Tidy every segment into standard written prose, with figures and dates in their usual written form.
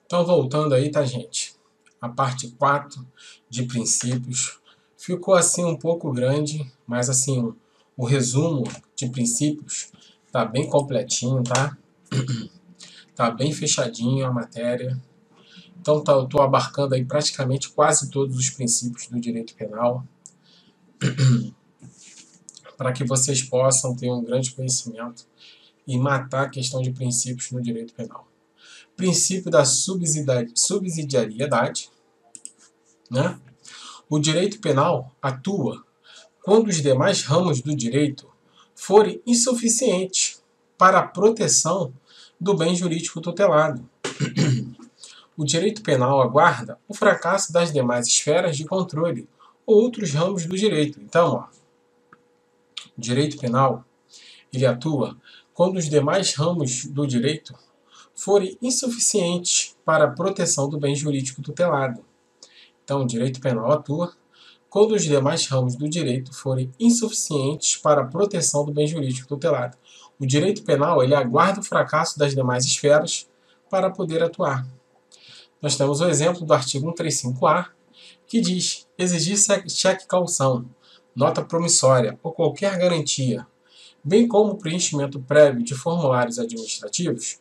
Então, voltando aí, tá, gente? A parte 4 de princípios ficou assim um pouco grande, mas assim, o resumo de princípios tá bem completinho, tá? Tá bem fechadinho a matéria. Então, eu tô abarcando aí praticamente quase todos os princípios do direito penal, para que vocês possam ter um grande conhecimento e matar a questão de princípios no direito penal. Princípio da subsidiariedade, né? O direito penal atua quando os demais ramos do direito forem insuficientes para a proteção do bem jurídico tutelado. O direito penal aguarda o fracasso das demais esferas de controle ou outros ramos do direito. Então, o direito penal ele atua quando os demais ramos do direito forem insuficientes para a proteção do bem jurídico tutelado. Então, o direito penal atua quando os demais ramos do direito forem insuficientes para a proteção do bem jurídico tutelado. O direito penal ele aguarda o fracasso das demais esferas para poder atuar. Nós temos o exemplo do artigo 135-A, que diz: exigir cheque-calção, nota promissória ou qualquer garantia, bem como o preenchimento prévio de formulários administrativos,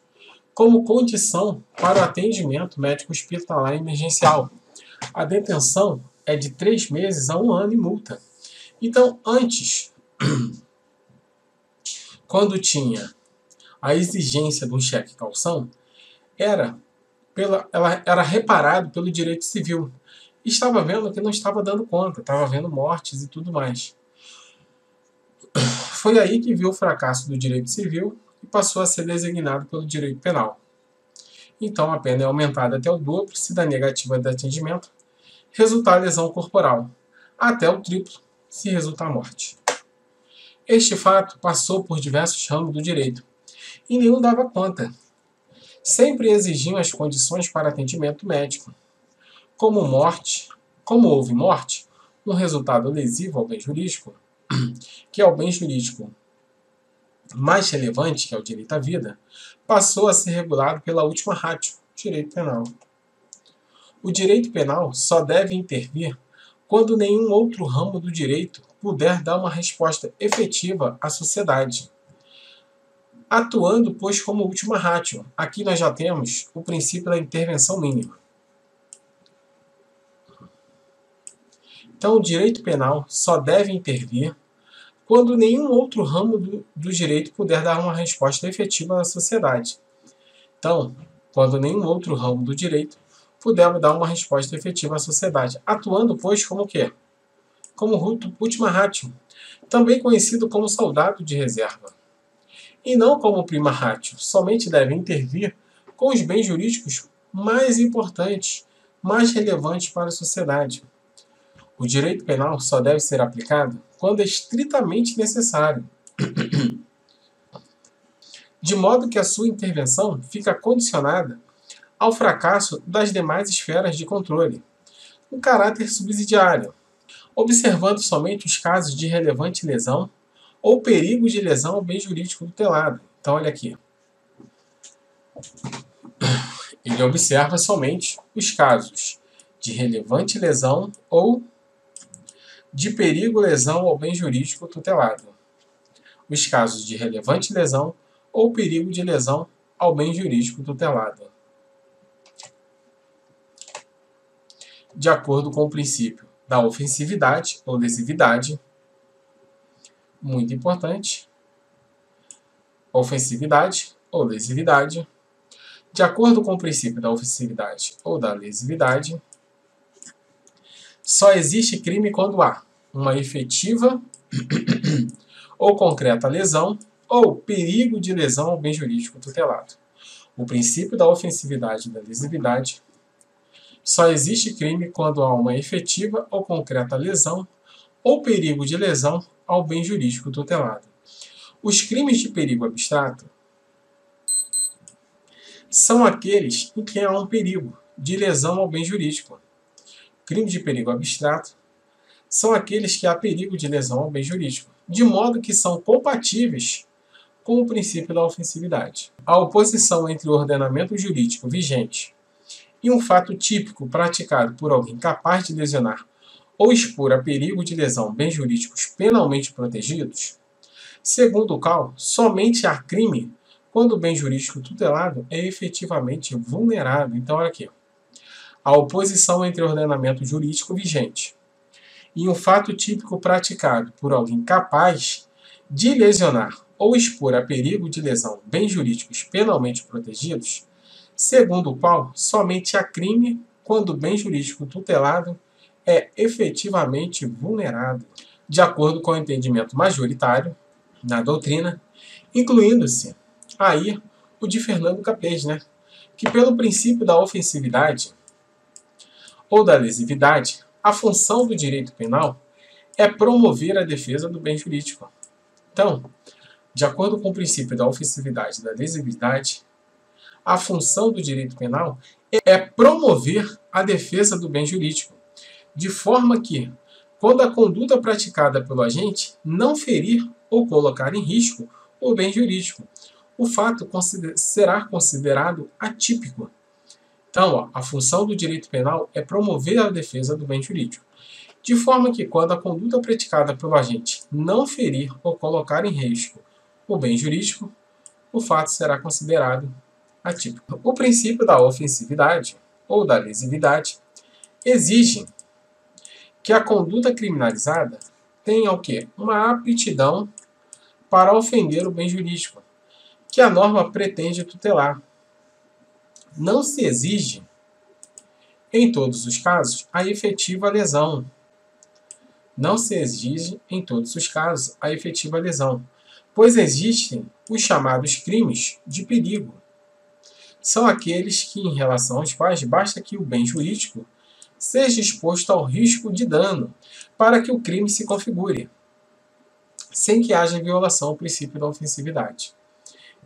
como condição para o atendimento médico hospitalar emergencial. A detenção é de 3 meses a 1 ano e multa. Então, antes, quando tinha a exigência do cheque-calção, ela era reparado pelo direito civil. Estava vendo que não estava dando conta, estava havendo mortes e tudo mais. Foi aí que viu o fracasso do direito civil e passou a ser designado pelo direito penal. Então, a pena é aumentada até o dobro se da negativa de atendimento resultar lesão corporal, até o triplo se resultar morte. Este fato passou por diversos ramos do direito, e nenhum dava conta. Sempre exigiam as condições para atendimento médico. Como houve morte, um resultado lesivo ao bem jurídico, que é o bem jurídico mais relevante, que é o direito à vida, passou a ser regulado pela última ratio, direito penal. O direito penal só deve intervir quando nenhum outro ramo do direito puder dar uma resposta efetiva à sociedade, atuando, pois, como última ratio. Aqui nós já temos o princípio da intervenção mínima. Então, o direito penal só deve intervir quando nenhum outro ramo do direito puder dar uma resposta efetiva à sociedade. Então, quando nenhum outro ramo do direito puder dar uma resposta efetiva à sociedade, atuando, pois, como o quê? Como última ratio, também conhecido como soldado de reserva. E não como prima ratio, somente deve intervir com os bens jurídicos mais importantes, mais relevantes para a sociedade. O direito penal só deve ser aplicado quando é estritamente necessário, de modo que a sua intervenção fica condicionada ao fracasso das demais esferas de controle, um caráter subsidiário, observando somente os casos de relevante lesão ou perigo de lesão ao bem jurídico tutelado. Então, olha aqui. Ele observa somente os casos de relevante lesão ou de perigo lesão ao bem jurídico tutelado. Os casos de relevante lesão ou perigo de lesão ao bem jurídico tutelado. De acordo com o princípio da ofensividade ou lesividade, muito importante, ofensividade ou lesividade, de acordo com o princípio da ofensividade ou da lesividade, só existe crime quando há uma efetiva ou concreta lesão ou perigo de lesão ao bem jurídico tutelado. O princípio da ofensividade e da lesividade só existe crime quando há uma efetiva ou concreta lesão ou perigo de lesão ao bem jurídico tutelado. Os crimes de perigo abstrato são aqueles em que há um perigo de lesão ao bem jurídico. Crimes de perigo abstrato são aqueles que há perigo de lesão ao bem jurídico, de modo que são compatíveis com o princípio da ofensividade. A oposição entre o ordenamento jurídico vigente e um fato típico praticado por alguém capaz de lesionar ou expor a perigo de lesão bens jurídicos penalmente protegidos, segundo o CAL, somente há crime quando o bem jurídico tutelado é efetivamente vulnerado. Então, olha aqui. A oposição entre o ordenamento jurídico vigente e um fato típico praticado por alguém capaz de lesionar ou expor a perigo de lesão bens jurídicos penalmente protegidos, segundo o qual somente há crime quando o bem jurídico tutelado é efetivamente vulnerado, de acordo com o entendimento majoritário na doutrina, incluindo-se aí o de Fernando Capês, que pelo princípio da ofensividade ou da lesividade, a função do direito penal é promover a defesa do bem jurídico. Então, de acordo com o princípio da ofensividade e da lesividade, a função do direito penal é promover a defesa do bem jurídico, de forma que, quando a conduta praticada pelo agente não ferir ou colocar em risco o bem jurídico, o fato será considerado atípico. Então, a função do direito penal é promover a defesa do bem jurídico, de forma que, quando a conduta praticada pelo agente não ferir ou colocar em risco o bem jurídico, o fato será considerado atípico. O princípio da ofensividade ou da lesividade exige que a conduta criminalizada tenha o quê? Uma aptidão para ofender o bem jurídico, que a norma pretende tutelar. Não se exige, em todos os casos, a efetiva lesão. Não se exige, em todos os casos, a efetiva lesão, pois existem os chamados crimes de perigo. São aqueles que, em relação aos quais, basta que o bem jurídico seja exposto ao risco de dano para que o crime se configure, sem que haja violação ao princípio da ofensividade.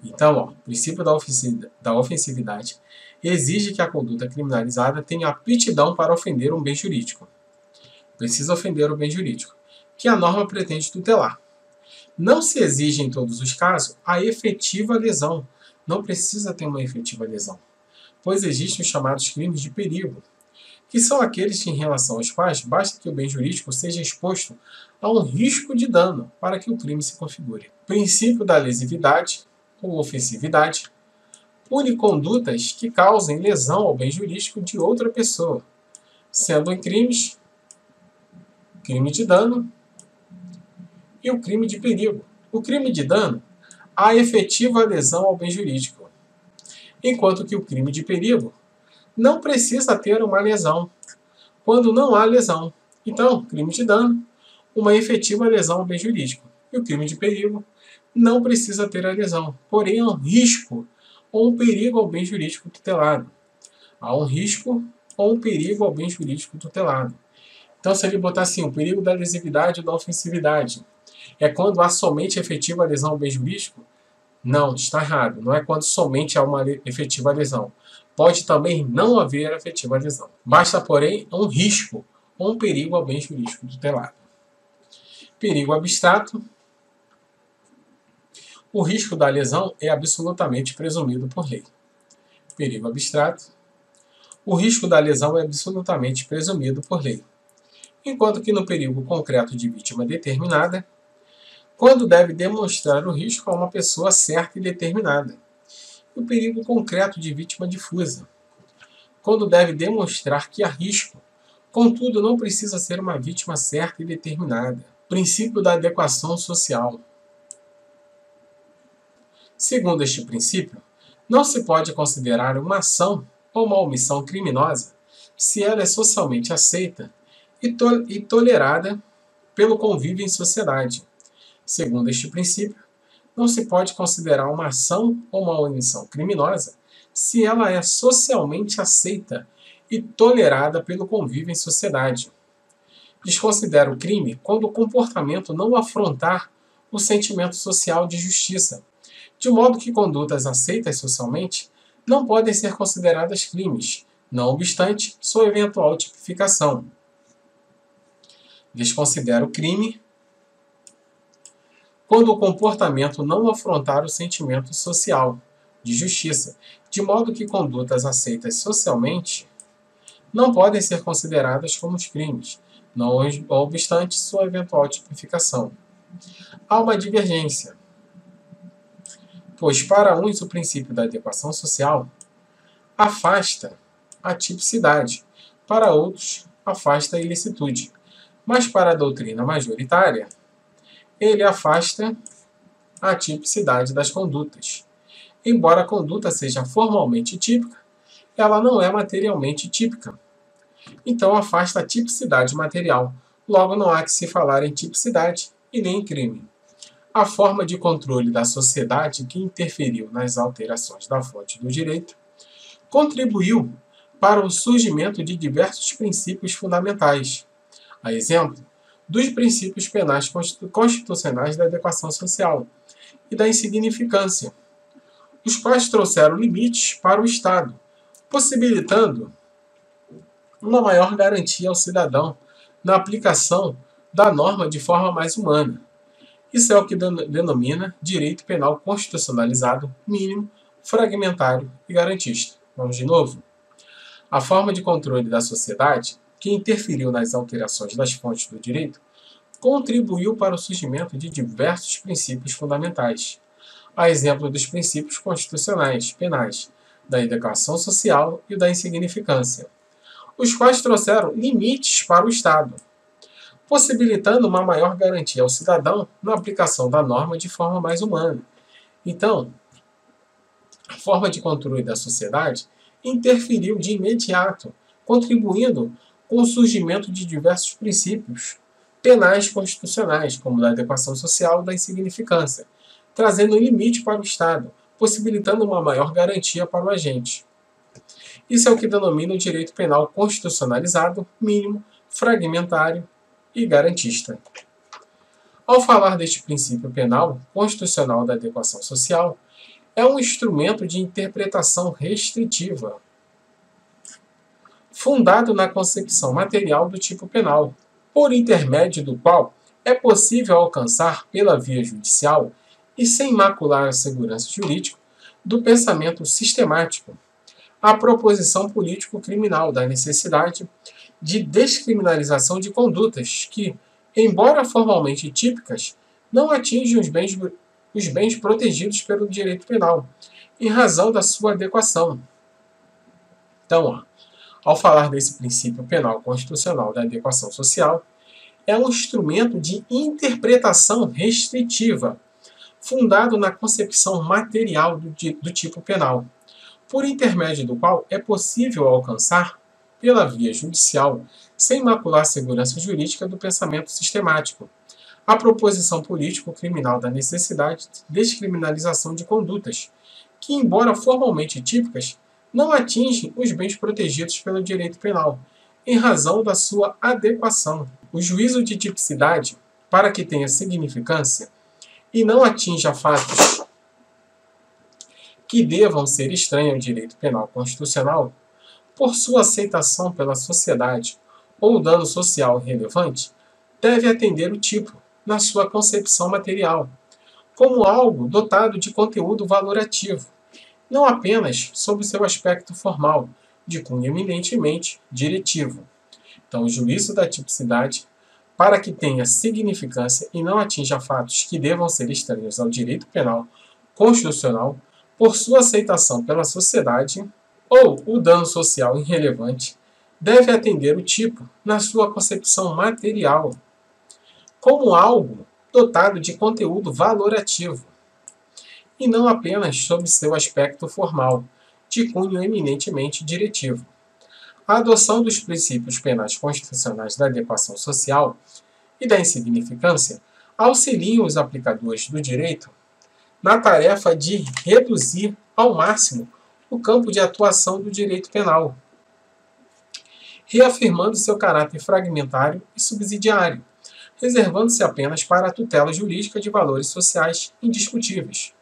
Então, o princípio da ofensividade exige que a conduta criminalizada tenha aptidão para ofender um bem jurídico. Precisa ofender o bem jurídico, que a norma pretende tutelar. Não se exige, em todos os casos, a efetiva lesão. Não precisa ter uma efetiva lesão, pois existem os chamados crimes de perigo, que são aqueles que, em relação aos quais, basta que o bem jurídico seja exposto a um risco de dano para que o crime se configure. Princípio da lesividade ou ofensividade pune condutas que causem lesão ao bem jurídico de outra pessoa, sendo em crimes crime de dano e o crime de perigo. O crime de dano, há efetiva lesão ao bem jurídico, enquanto que o crime de perigo não precisa ter uma lesão, quando não há lesão. Então, crime de dano, uma efetiva lesão ao bem jurídico. E o crime de perigo não precisa ter a lesão, porém há um risco ou um perigo ao bem jurídico tutelado. Há um risco ou um perigo ao bem jurídico tutelado. Então, se ele botar assim, o perigo da lesividade ou da ofensividade é quando há somente efetiva lesão ao bem jurídico? Não, está errado. Não é quando somente há uma efetiva lesão. Pode também não haver efetiva lesão. Basta, porém, um risco ou um perigo ao bem jurídico tutelado. Perigo abstrato. O risco da lesão é absolutamente presumido por lei. Perigo abstrato. O risco da lesão é absolutamente presumido por lei. Enquanto que no perigo concreto de vítima determinada, quando deve demonstrar o risco a uma pessoa certa e determinada. O perigo concreto de vítima difusa, quando deve demonstrar que há risco, contudo não precisa ser uma vítima certa e determinada. Princípio da adequação social. Segundo este princípio, não se pode considerar uma ação ou uma omissão criminosa se ela é socialmente aceita e tolerada pelo convívio em sociedade. Segundo este princípio, não se pode considerar uma ação ou uma omissão criminosa se ela é socialmente aceita e tolerada pelo convívio em sociedade. Desconsidera o crime quando o comportamento não afrontar o sentimento social de justiça, de modo que condutas aceitas socialmente não podem ser consideradas crimes, não obstante sua eventual tipificação. Desconsidera o crime quando o comportamento não afrontar o sentimento social de justiça, de modo que condutas aceitas socialmente não podem ser consideradas como crimes, não obstante sua eventual tipificação. Há uma divergência, pois para uns o princípio da adequação social afasta a tipicidade, para outros afasta a ilicitude, mas para a doutrina majoritária ele afasta a tipicidade das condutas. Embora a conduta seja formalmente típica, ela não é materialmente típica. Então afasta a tipicidade material. Logo não há que se falar em tipicidade e nem em crime. A forma de controle da sociedade que interferiu nas alterações da fonte do direito contribuiu para o surgimento de diversos princípios fundamentais, a exemplo dos princípios penais constitucionais da adequação social e da insignificância, os quais trouxeram limites para o Estado, possibilitando uma maior garantia ao cidadão na aplicação da norma de forma mais humana. Isso é o que denomina direito penal constitucionalizado mínimo, fragmentário e garantista. Vamos de novo? A forma de controle da sociedade, que interferiu nas alterações das fontes do direito, contribuiu para o surgimento de diversos princípios fundamentais, a exemplo dos princípios constitucionais penais, da adequação social e da insignificância, os quais trouxeram limites para o Estado, possibilitando uma maior garantia ao cidadão na aplicação da norma de forma mais humana. Então, a forma de controle da sociedade interferiu de imediato, contribuindo com o surgimento de diversos princípios penais constitucionais, como da adequação social e da insignificância, trazendo um limite para o Estado, possibilitando uma maior garantia para o agente. Isso é o que denomina o direito penal constitucionalizado, mínimo, fragmentário e garantista. Ao falar deste princípio penal constitucional da adequação social, é um instrumento de interpretação restritiva, fundado na concepção material do tipo penal, por intermédio do qual é possível alcançar, pela via judicial e sem macular a segurança jurídica, do pensamento sistemático, a proposição político-criminal da necessidade de descriminalização de condutas que, embora formalmente típicas, não atingem os bens protegidos pelo direito penal, em razão da sua adequação. Então, ao falar desse princípio penal constitucional da adequação social, é um instrumento de interpretação restritiva, fundado na concepção material do tipo penal, por intermédio do qual é possível alcançar, pela via judicial, sem macular a segurança jurídica do pensamento sistemático, a proposição político-criminal da necessidade de descriminalização de condutas, que, embora formalmente típicas, não atingem os bens protegidos pelo direito penal, em razão da sua adequação. O juízo de tipicidade, para que tenha significância e não atinja fatos que devam ser estranhos ao direito penal constitucional, por sua aceitação pela sociedade ou dano social relevante, deve atender o tipo, na sua concepção material, como algo dotado de conteúdo valorativo, não apenas sob seu aspecto formal, de cunho eminentemente diretivo. Então, o juízo da tipicidade, para que tenha significância e não atinja fatos que devam ser estranhos ao direito penal constitucional, por sua aceitação pela sociedade ou o dano social irrelevante, deve atender o tipo, na sua concepção material, como algo dotado de conteúdo valorativo, e não apenas sob seu aspecto formal, de cunho eminentemente diretivo. A adoção dos princípios penais constitucionais da adequação social e da insignificância auxiliam os aplicadores do direito na tarefa de reduzir ao máximo o campo de atuação do direito penal, reafirmando seu caráter fragmentário e subsidiário, reservando-se apenas para a tutela jurídica de valores sociais indiscutíveis.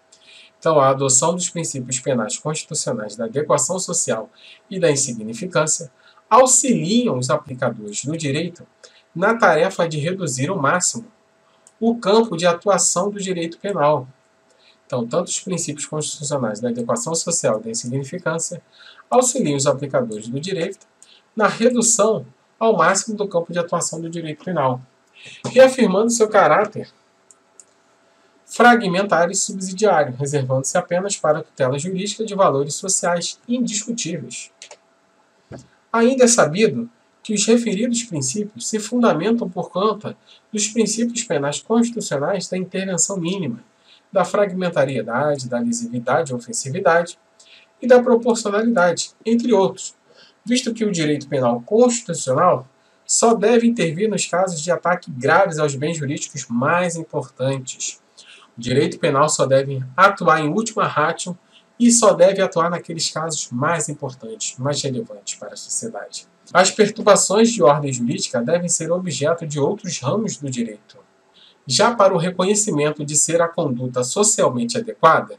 Então, a adoção dos princípios penais constitucionais da adequação social e da insignificância auxiliam os aplicadores do direito na tarefa de reduzir ao máximo o campo de atuação do direito penal. Então, tanto os princípios constitucionais da adequação social e da insignificância auxiliam os aplicadores do direito na redução ao máximo do campo de atuação do direito penal, reafirmando seu caráter fragmentário e subsidiário, reservando-se apenas para a tutela jurídica de valores sociais indiscutíveis. Ainda é sabido que os referidos princípios se fundamentam por conta dos princípios penais constitucionais da intervenção mínima, da fragmentariedade, da lesividade ou ofensividade e da proporcionalidade, entre outros, visto que o direito penal constitucional só deve intervir nos casos de ataque graves aos bens jurídicos mais importantes. O direito penal só deve atuar em última ratio e só deve atuar naqueles casos mais importantes, mais relevantes para a sociedade. As perturbações de ordem jurídica devem ser objeto de outros ramos do direito. Já para o reconhecimento de ser a conduta socialmente adequada,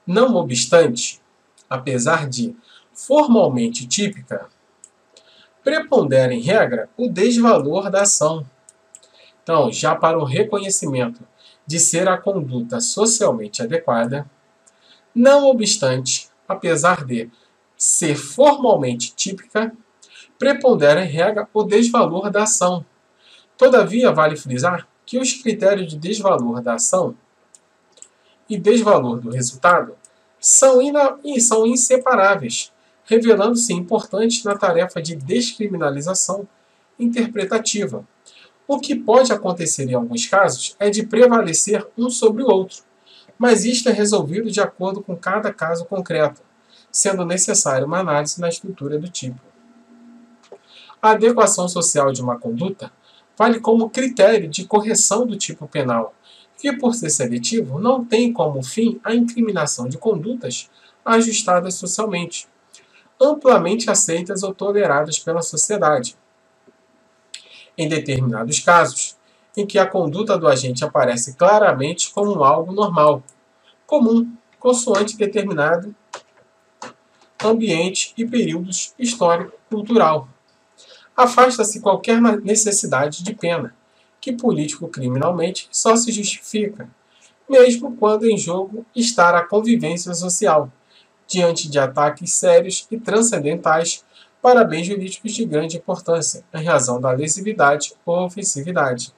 não obstante, apesar de formalmente típica, prepondera em regra o desvalor da ação. Então, já para o reconhecimento de ser a conduta socialmente adequada, não obstante, apesar de ser formalmente típica, prepondera em regra o desvalor da ação. Todavia, vale frisar que os critérios de desvalor da ação e desvalor do resultado são inseparáveis, revelando-se importantes na tarefa de descriminalização interpretativa. O que pode acontecer em alguns casos é de prevalecer um sobre o outro, mas isto é resolvido de acordo com cada caso concreto, sendo necessária uma análise na estrutura do tipo. A adequação social de uma conduta vale como critério de correção do tipo penal, que, por ser seletivo, não tem como fim a incriminação de condutas ajustadas socialmente, amplamente aceitas ou toleradas pela sociedade. Em determinados casos, em que a conduta do agente aparece claramente como algo normal, comum, consoante determinado ambiente e períodos histórico-cultural. Afasta-se qualquer necessidade de pena, que político-criminalmente só se justifica, mesmo quando em jogo está a convivência social, diante de ataques sérios e transcendentais para bens jurídicos de grande importância, em razão da lesividade ou ofensividade.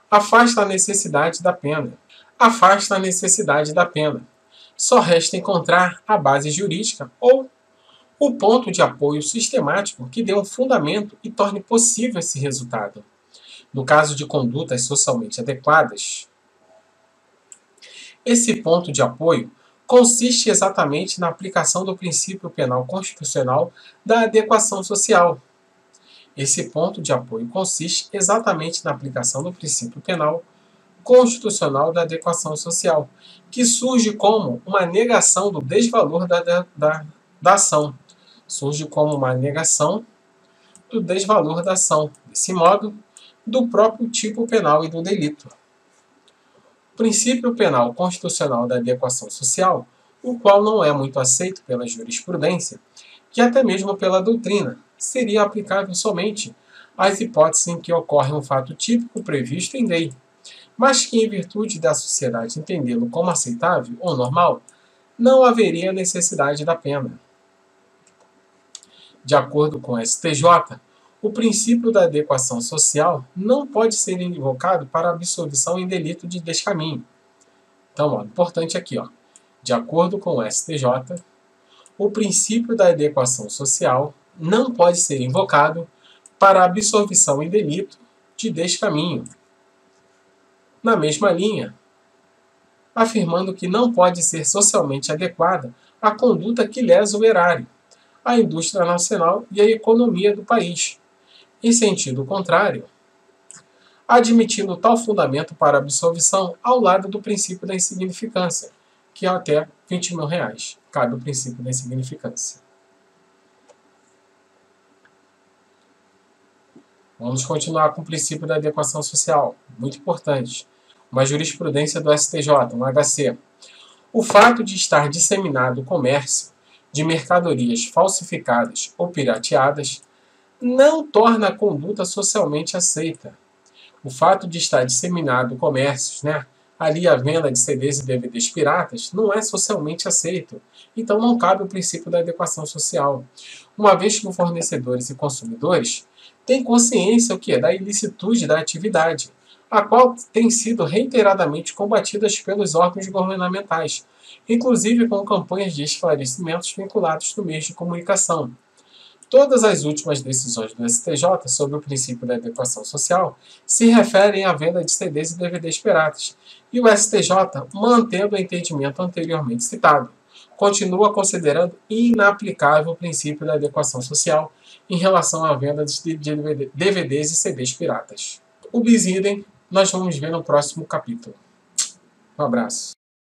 Afasta a necessidade da pena. Afasta a necessidade da pena. Só resta encontrar a base jurídica ou o ponto de apoio sistemático que dê um fundamento e torne possível esse resultado. No caso de condutas socialmente adequadas, esse ponto de apoio consiste exatamente na aplicação do princípio penal constitucional da adequação social. Esse ponto de apoio consiste exatamente na aplicação do princípio penal constitucional da adequação social, que surge como uma negação do desvalor da ação. Surge como uma negação do desvalor da ação, desse modo, do próprio tipo penal e do delito. O princípio penal constitucional da adequação social, o qual não é muito aceito pela jurisprudência e até mesmo pela doutrina, seria aplicável somente às hipóteses em que ocorre um fato típico previsto em lei, mas que, em virtude da sociedade entendê-lo como aceitável ou normal, não haveria necessidade da pena. De acordo com o STJ, o princípio da adequação social não pode ser invocado para absolvição em delito de descaminho. Então, importante aqui, de acordo com o STJ, o princípio da adequação social não pode ser invocado para absolvição em delito de descaminho. Na mesma linha, afirmando que não pode ser socialmente adequada a conduta que lesa o erário, a indústria nacional e a economia do país. Em sentido contrário, admitindo tal fundamento para absolvição ao lado do princípio da insignificância, que é até R$20 mil. Cabe o princípio da insignificância. Vamos continuar com o princípio da adequação social, muito importante. Uma jurisprudência do STJ, um HC. O fato de estar disseminado o comércio de mercadorias falsificadas ou pirateadas não torna a conduta socialmente aceita. O fato de estar disseminado comércios, ali a venda de CDs e DVDs piratas, não é socialmente aceito. Então não cabe o princípio da adequação social, uma vez que os fornecedores e consumidores têm consciência o que é da ilicitude da atividade, a qual tem sido reiteradamente combatida pelos órgãos governamentais, inclusive com campanhas de esclarecimentos vinculados no meio de comunicação. Todas as últimas decisões do STJ sobre o princípio da adequação social se referem à venda de CDs e DVDs piratas, e o STJ, mantendo o entendimento anteriormente citado, continua considerando inaplicável o princípio da adequação social em relação à venda de DVDs e CDs piratas. O bis idem, nós vamos ver no próximo capítulo. Um abraço.